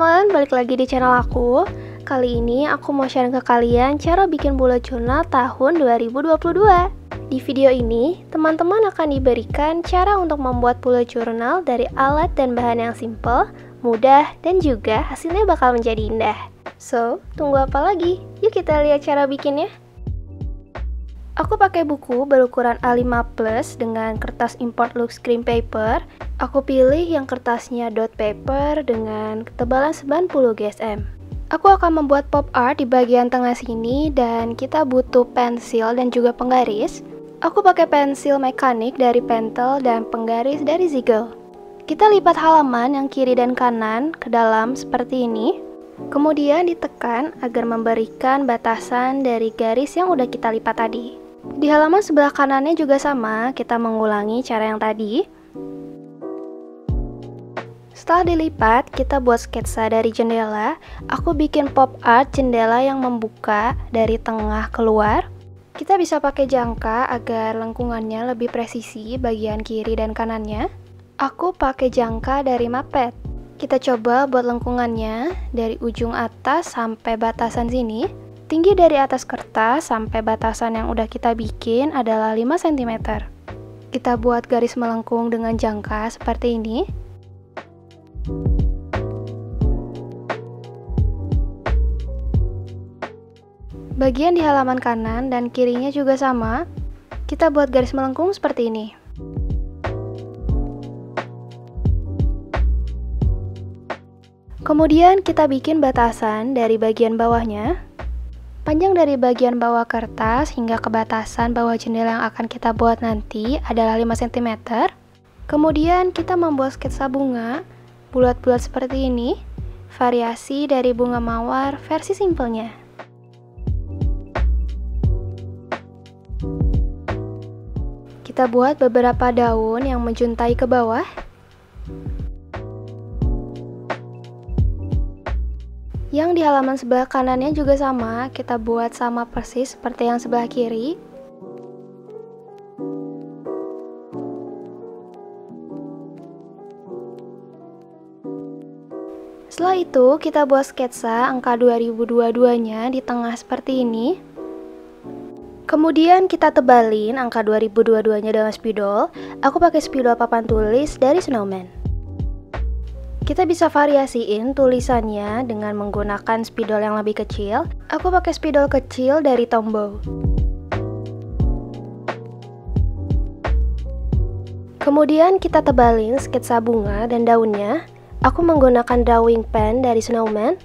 teman-teman, balik lagi di channel aku. Kali ini aku mau share ke kalian cara bikin bullet journal tahun 2022. Di video ini, teman-teman akan diberikan cara untuk membuat bullet journal dari alat dan bahan yang simple, mudah, dan juga hasilnya bakal menjadi indah. So, tunggu apa lagi? Yuk kita lihat cara bikinnya. Aku pakai buku berukuran A5 plus dengan kertas import look screen paper. Aku pilih yang kertasnya dot paper dengan ketebalan 90 GSM. Aku akan membuat pop art di bagian tengah sini dan kita butuh pensil dan juga penggaris. Aku pakai pensil mekanik dari Pentel dan penggaris dari Zigel. Kita lipat halaman yang kiri dan kanan ke dalam seperti ini. Kemudian ditekan agar memberikan batasan dari garis yang udah kita lipat tadi. Di halaman sebelah kanannya juga sama, kita mengulangi cara yang tadi. Setelah dilipat, kita buat sketsa dari jendela. Aku bikin pop art jendela yang membuka dari tengah keluar. Kita bisa pakai jangka agar lengkungannya lebih presisi bagian kiri dan kanannya. Aku pakai jangka dari Mapet. Kita coba buat lengkungannya dari ujung atas sampai batasan sini. Tinggi dari atas kertas sampai batasan yang udah kita bikin adalah 5 cm. Kita buat garis melengkung dengan jangka seperti ini. Bagian di halaman kanan dan kirinya juga sama. Kita buat garis melengkung seperti ini. Kemudian kita bikin batasan dari bagian bawahnya. Panjang dari bagian bawah kertas hingga ke batasan bawah jendela yang akan kita buat nanti adalah 5 cm. Kemudian kita membuat sketsa bunga, bulat-bulat seperti ini, variasi dari bunga mawar versi simpelnya. Kita buat beberapa daun yang menjuntai ke bawah. Yang di halaman sebelah kanannya juga sama, kita buat sama persis seperti yang sebelah kiri. Setelah itu, kita buat sketsa angka 2022-nya di tengah seperti ini. Kemudian kita tebalin angka 2022-nya dengan spidol. Aku pakai spidol papan tulis dari Snowman. Kita bisa variasiin tulisannya dengan menggunakan spidol yang lebih kecil. Aku pakai spidol kecil dari Tombow. Kemudian kita tebalin sketsa bunga dan daunnya. Aku menggunakan drawing pen dari Snowman.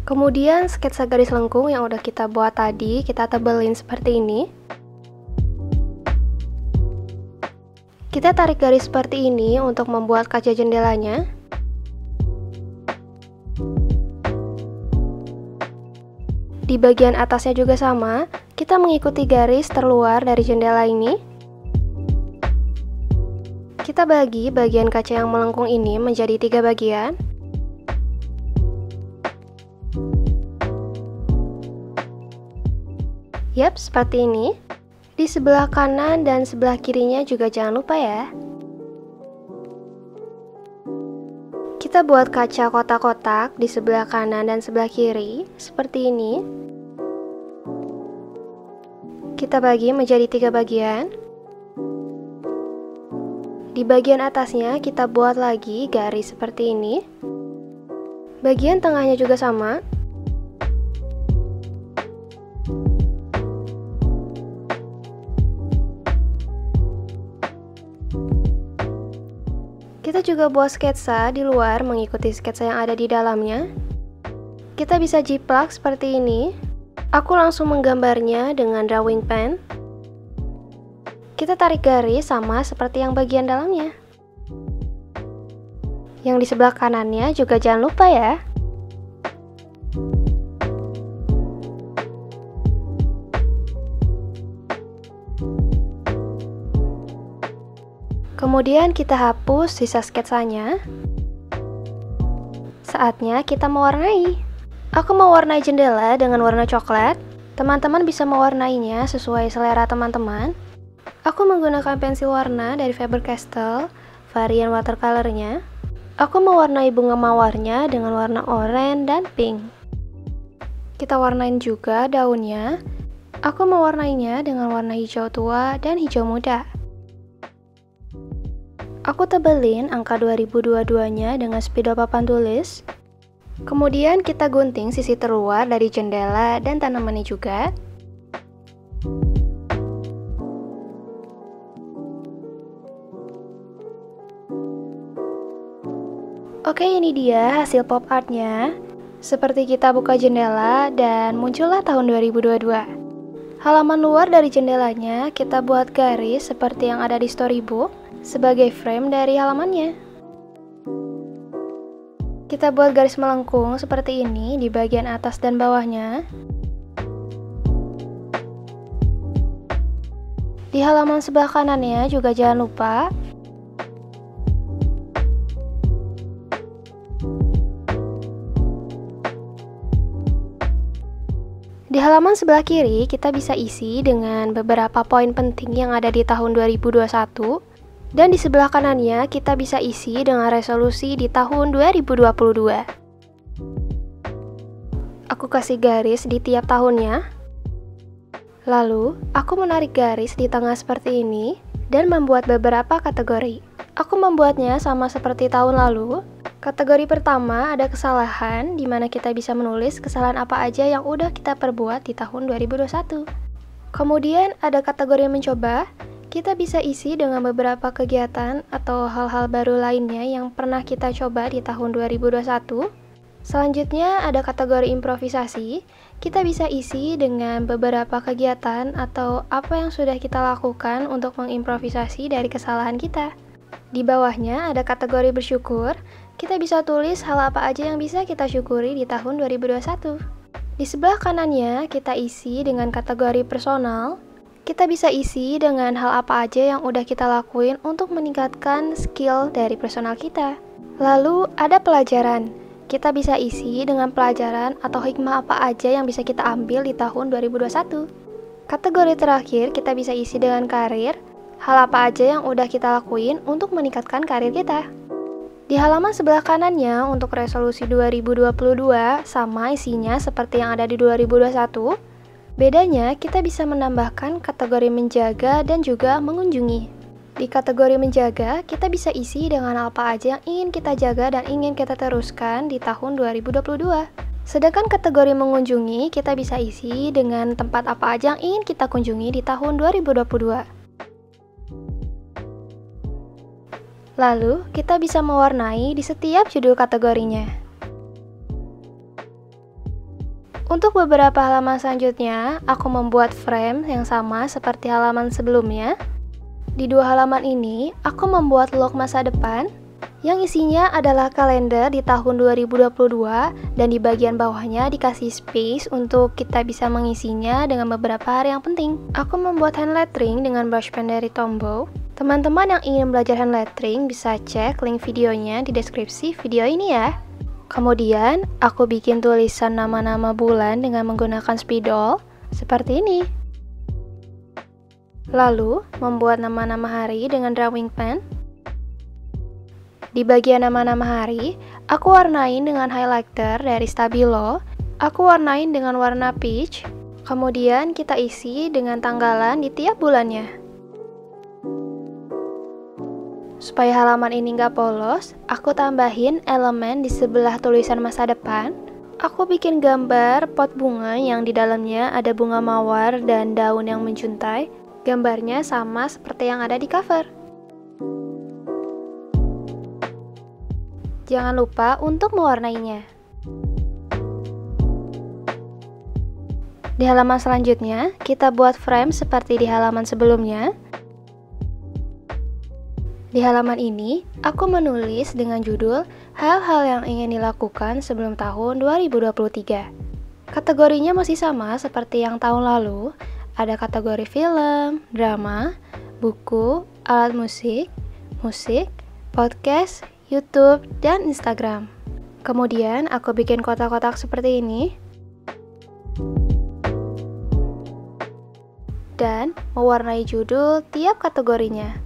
Kemudian sketsa garis lengkung yang udah kita buat tadi, kita tebelin seperti ini. Kita tarik garis seperti ini untuk membuat kaca jendelanya. Di bagian atasnya juga sama, kita mengikuti garis terluar dari jendela ini. Kita bagi bagian kaca yang melengkung ini menjadi 3 bagian. Yap, seperti ini. Di sebelah kanan dan sebelah kirinya juga jangan lupa ya. Kita buat kaca kotak-kotak di sebelah kanan dan sebelah kiri, seperti ini. Kita bagi menjadi 3 bagian. Di bagian atasnya kita buat lagi garis seperti ini. Bagian tengahnya juga sama. Kita juga buat sketsa di luar mengikuti sketsa yang ada di dalamnya. Kita bisa jiplak seperti ini. Aku langsung menggambarnya dengan drawing pen. Kita tarik garis sama seperti yang bagian dalamnya. Yang di sebelah kanannya juga jangan lupa ya. Kemudian kita hapus sisa sketsanya. Saatnya kita mewarnai. Aku mewarnai jendela dengan warna coklat. Teman-teman bisa mewarnainya sesuai selera teman-teman. Aku menggunakan pensil warna dari Faber-Castell, varian watercolornya. Aku mewarnai bunga mawarnya dengan warna oranye dan pink. Kita warnain juga daunnya. Aku mewarnainya dengan warna hijau tua dan hijau muda. Aku tebelin angka 2022-nya dengan spidol papan tulis. Kemudian kita gunting sisi terluar dari jendela dan tanamannya juga. Oke, ini dia hasil pop artnya. Seperti kita buka jendela dan muncullah tahun 2022. Halaman luar dari jendelanya kita buat garis seperti yang ada di storybook sebagai frame dari halamannya. Kita buat garis melengkung seperti ini di bagian atas dan bawahnya. Di halaman sebelah kanannya juga jangan lupa. Di halaman sebelah kiri, kita bisa isi dengan beberapa poin penting yang ada di tahun 2021. Dan di sebelah kanannya, kita bisa isi dengan resolusi di tahun 2022. Aku kasih garis di tiap tahunnya. Lalu, aku menarik garis di tengah seperti ini, dan membuat beberapa kategori. Aku membuatnya sama seperti tahun lalu. Kategori pertama ada kesalahan, di mana kita bisa menulis kesalahan apa aja yang udah kita perbuat di tahun 2021. Kemudian ada kategori mencoba, kita bisa isi dengan beberapa kegiatan atau hal-hal baru lainnya yang pernah kita coba di tahun 2021. Selanjutnya ada kategori improvisasi, kita bisa isi dengan beberapa kegiatan atau apa yang sudah kita lakukan untuk mengimprovisasi dari kesalahan kita. Di bawahnya ada kategori bersyukur, kita bisa tulis hal apa aja yang bisa kita syukuri di tahun 2021. Di sebelah kanannya kita isi dengan kategori personal. Kita bisa isi dengan hal apa aja yang udah kita lakuin untuk meningkatkan skill dari personal kita. Lalu ada pelajaran. Kita bisa isi dengan pelajaran atau hikmah apa aja yang bisa kita ambil di tahun 2021. Kategori terakhir kita bisa isi dengan karir. Hal apa aja yang udah kita lakuin untuk meningkatkan karir kita. Di halaman sebelah kanannya untuk resolusi 2022 sama isinya seperti yang ada di 2021. Bedanya kita bisa menambahkan kategori menjaga dan juga mengunjungi. Di kategori menjaga kita bisa isi dengan apa aja yang ingin kita jaga dan ingin kita teruskan di tahun 2022. Sedangkan kategori mengunjungi kita bisa isi dengan tempat apa aja yang ingin kita kunjungi di tahun 2022. Lalu, kita bisa mewarnai di setiap judul kategorinya. Untuk beberapa halaman selanjutnya, aku membuat frame yang sama seperti halaman sebelumnya. Di dua halaman ini, aku membuat log masa depan, yang isinya adalah kalender di tahun 2022, dan di bagian bawahnya dikasih space untuk kita bisa mengisinya dengan beberapa hari yang penting. Aku membuat hand lettering dengan brush pen dari Tombow. Teman-teman yang ingin belajar hand lettering bisa cek link videonya di deskripsi video ini ya. Kemudian, aku bikin tulisan nama-nama bulan dengan menggunakan spidol, seperti ini. Lalu, membuat nama-nama hari dengan drawing pen. Di bagian nama-nama hari, aku warnain dengan highlighter dari Stabilo. Aku warnain dengan warna peach. Kemudian, kita isi dengan tanggalan di tiap bulannya. Supaya halaman ini nggak polos, aku tambahin elemen di sebelah tulisan masa depan. Aku bikin gambar pot bunga yang di dalamnya ada bunga mawar dan daun yang menjuntai. Gambarnya sama seperti yang ada di cover. Jangan lupa untuk mewarnainya. Di halaman selanjutnya, kita buat frame seperti di halaman sebelumnya. Di halaman ini, aku menulis dengan judul hal-hal yang ingin dilakukan sebelum tahun 2023. Kategorinya masih sama seperti yang tahun lalu, ada kategori film, drama, buku, alat musik, musik, podcast, YouTube, dan Instagram. Kemudian aku bikin kotak-kotak seperti ini dan mewarnai judul tiap kategorinya.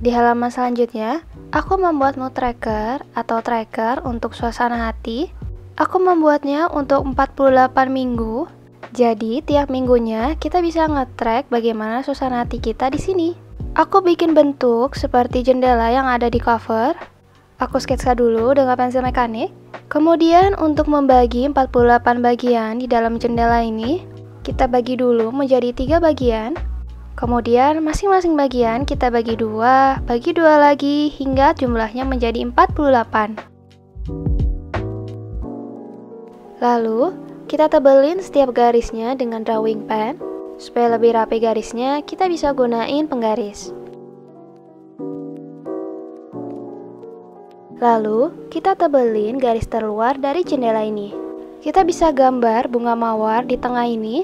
Di halaman selanjutnya, aku membuat mood tracker atau tracker untuk suasana hati. Aku membuatnya untuk 48 minggu. Jadi, tiap minggunya kita bisa nge-track bagaimana suasana hati kita di sini. Aku bikin bentuk seperti jendela yang ada di cover. Aku sketsa dulu dengan pensil mekanik. Kemudian untuk membagi 48 bagian di dalam jendela ini, kita bagi dulu menjadi 3 bagian. Kemudian masing-masing bagian kita bagi dua lagi hingga jumlahnya menjadi 48. Lalu, kita tebelin setiap garisnya dengan drawing pen. Supaya lebih rapi garisnya, kita bisa gunain penggaris. Lalu, kita tebelin garis terluar dari jendela ini. Kita bisa gambar bunga mawar di tengah ini.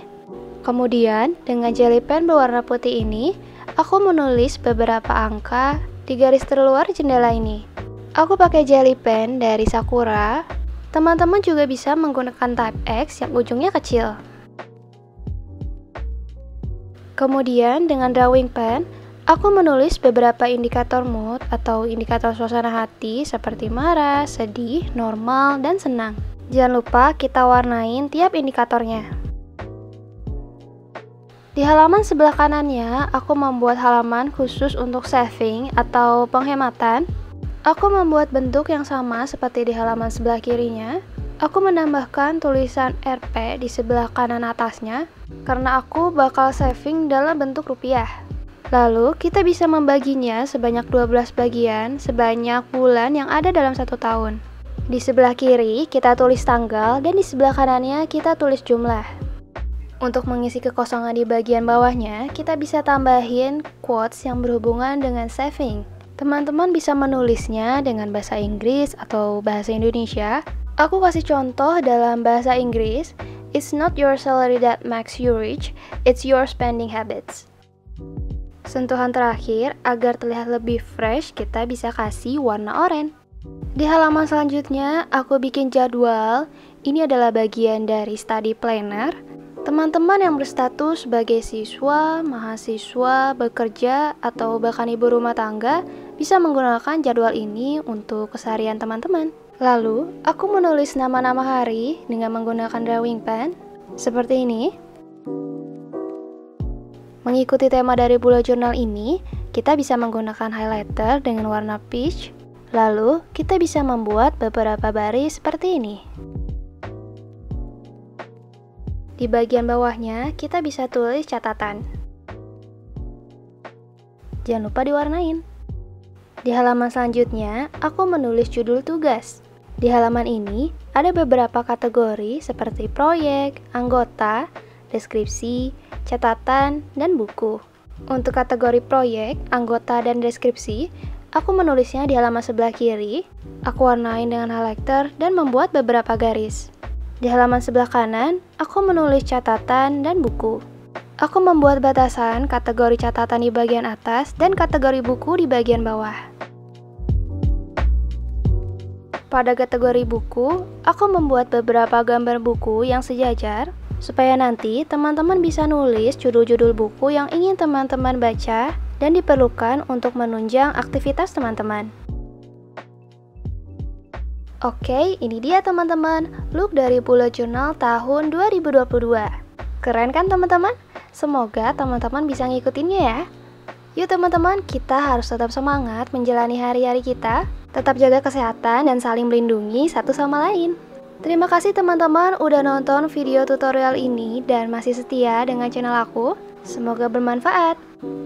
Kemudian, dengan jelly pen berwarna putih ini, aku menulis beberapa angka di garis terluar jendela ini. Aku pakai jelly pen dari Sakura. Teman-teman juga bisa menggunakan type X yang ujungnya kecil. Kemudian, dengan drawing pen, aku menulis beberapa indikator mood atau indikator suasana hati seperti marah, sedih, normal, dan senang. Jangan lupa kita warnain tiap indikatornya. Di halaman sebelah kanannya, aku membuat halaman khusus untuk saving atau penghematan. Aku membuat bentuk yang sama seperti di halaman sebelah kirinya. Aku menambahkan tulisan Rp di sebelah kanan atasnya, karena aku bakal saving dalam bentuk rupiah. Lalu, kita bisa membaginya sebanyak 12 bagian, sebanyak bulan yang ada dalam 1 tahun. Di sebelah kiri, kita tulis tanggal, dan di sebelah kanannya, kita tulis jumlah. Untuk mengisi kekosongan di bagian bawahnya, kita bisa tambahin quotes yang berhubungan dengan saving. Teman-teman bisa menulisnya dengan bahasa Inggris atau bahasa Indonesia. Aku kasih contoh dalam bahasa Inggris. It's not your salary that makes you rich, it's your spending habits. Sentuhan terakhir, agar terlihat lebih fresh, kita bisa kasih warna oranye. Di halaman selanjutnya, aku bikin jadwal. Ini adalah bagian dari study planner. Teman-teman yang berstatus sebagai siswa, mahasiswa, bekerja, atau bahkan ibu rumah tangga bisa menggunakan jadwal ini untuk keseharian teman-teman. Lalu, aku menulis nama-nama hari dengan menggunakan drawing pen, seperti ini. Mengikuti tema dari bullet journal ini, kita bisa menggunakan highlighter dengan warna peach. Lalu, kita bisa membuat beberapa baris seperti ini. Di bagian bawahnya, kita bisa tulis catatan. Jangan lupa diwarnain. Di halaman selanjutnya, aku menulis judul tugas. Di halaman ini, ada beberapa kategori seperti proyek, anggota, deskripsi, catatan, dan buku. Untuk kategori proyek, anggota, dan deskripsi, aku menulisnya di halaman sebelah kiri. Aku warnain dengan highlighter dan membuat beberapa garis. Di halaman sebelah kanan, aku menulis catatan dan buku. Aku membuat batasan kategori catatan di bagian atas dan kategori buku di bagian bawah. Pada kategori buku, aku membuat beberapa gambar buku yang sejajar, supaya nanti teman-teman bisa nulis judul-judul buku yang ingin teman-teman baca dan diperlukan untuk menunjang aktivitas teman-teman. Oke, ini dia teman-teman, look dari bullet journal tahun 2022. Keren kan teman-teman? Semoga teman-teman bisa ngikutinnya ya. Yuk teman-teman, kita harus tetap semangat menjalani hari-hari kita, tetap jaga kesehatan dan saling melindungi satu sama lain. Terima kasih teman-teman udah nonton video tutorial ini dan masih setia dengan channel aku. Semoga bermanfaat.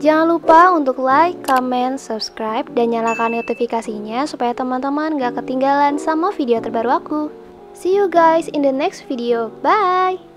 Jangan lupa untuk like, comment, subscribe, dan nyalakan notifikasinya supaya teman-teman gak ketinggalan sama video terbaru aku. See you guys in the next video. Bye!